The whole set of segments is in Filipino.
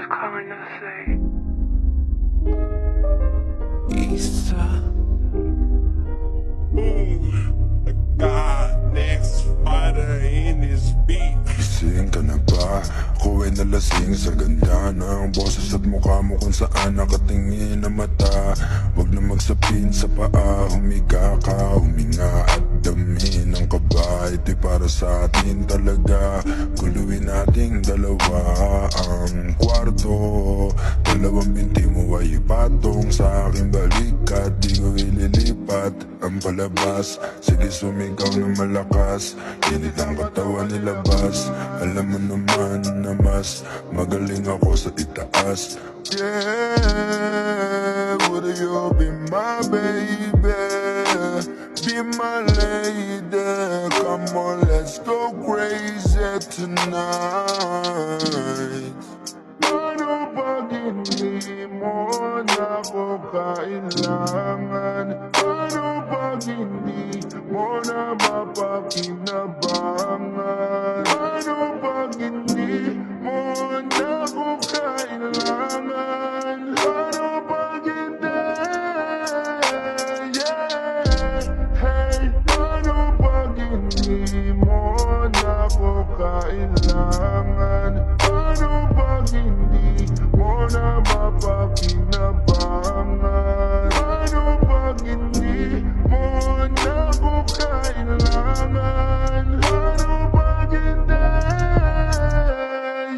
calling to say Isa. God, next fighter in this beat. Gising ka na ba? Ako ay nalasing sa ganda ng boses at mukha mo kung saan nakatingin na mata. Huwag na magsapin sa paa, humiga ka, huminga at damin ang kaba. Ito'y para sa atin talaga, guluhin nating dalawa ang kwarto. Dalawang binti mo ay ipatong sa aking balikat, di ko ililipat ang palabas. Sige sumigaw na malakas, init ang katawan nilabas. Alam mo naman na mas magaling ako sa itaas. Yeah, would you be my baby? Be my lady. Come on, let's go crazy tonight. Ano pag hindi mo na ako kailangan? Ano pag hindi mo na mapakinabangan? Ano pag hindi mo na ako kailangan? Ano pag hindi? Yeah, hey, ano pag hindi mo na ako kailangan? Ano pag hindi mo na mapakinabangan? Ano pag hindi mo na ako kailangan? Ano pag hindi?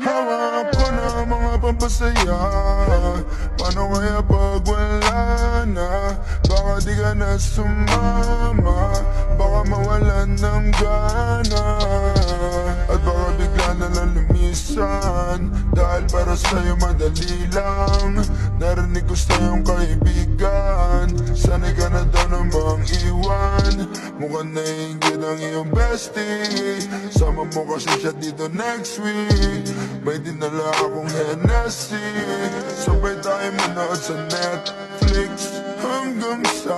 Hawak ko na mga pampasaya. Paano kaya pag wala na? Baka di ka na sumama, baka mawalan ng gana, at baka bigla na lang lumisan. Dahil para sa'yo madali lang, narinig ko sa iyong kaibigan. Sanay ka na daw namang iwan, mukhang naiingit ang iyong bestie. Sama mo kasi siya dito next week, may dinala akong Hennessy. Sabay tayo manood sa Netflix hanggang sa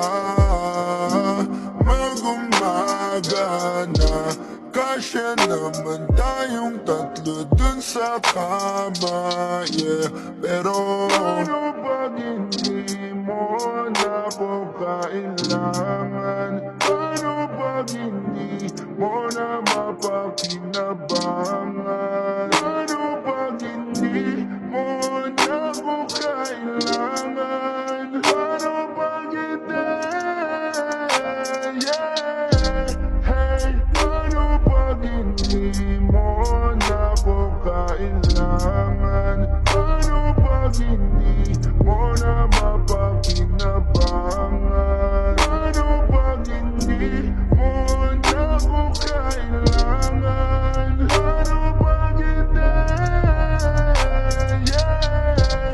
mag-umaga na. Kasya naman tayong tatlo dun sa kama, yeah. Pero ano pag hindi mo na ako kailangan? Ano pag hindi mo na mapakinabangan? Ano pag hindi mo na ako kailangan? Ano pag hindi? Yeah, hey, ano pag hindi mo na ako kailangan? Ano pag hindi mo na mapakinabangan? Ano pag hindi mo na ako kailangan? Ano pag hindi? Yeah,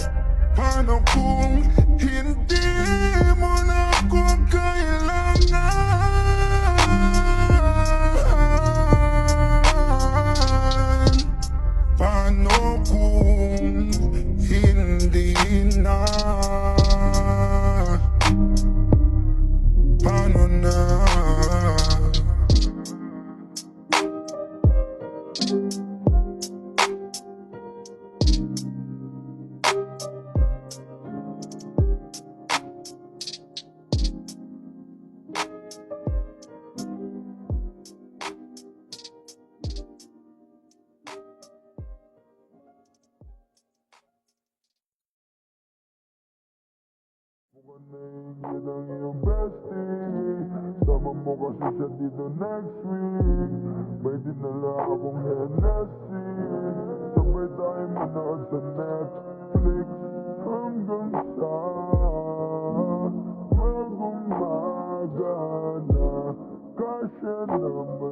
paano kung hindi mo na ako kailangan? Paano kung hindi na? Paano na? Mukhang naiingit ang iyong bestie. Sama mo kasi siya dito next week, may dinala akong Hennessy. Sabay tayo manood sa Netflix hanggang sa mag-umaga na. Kasya naman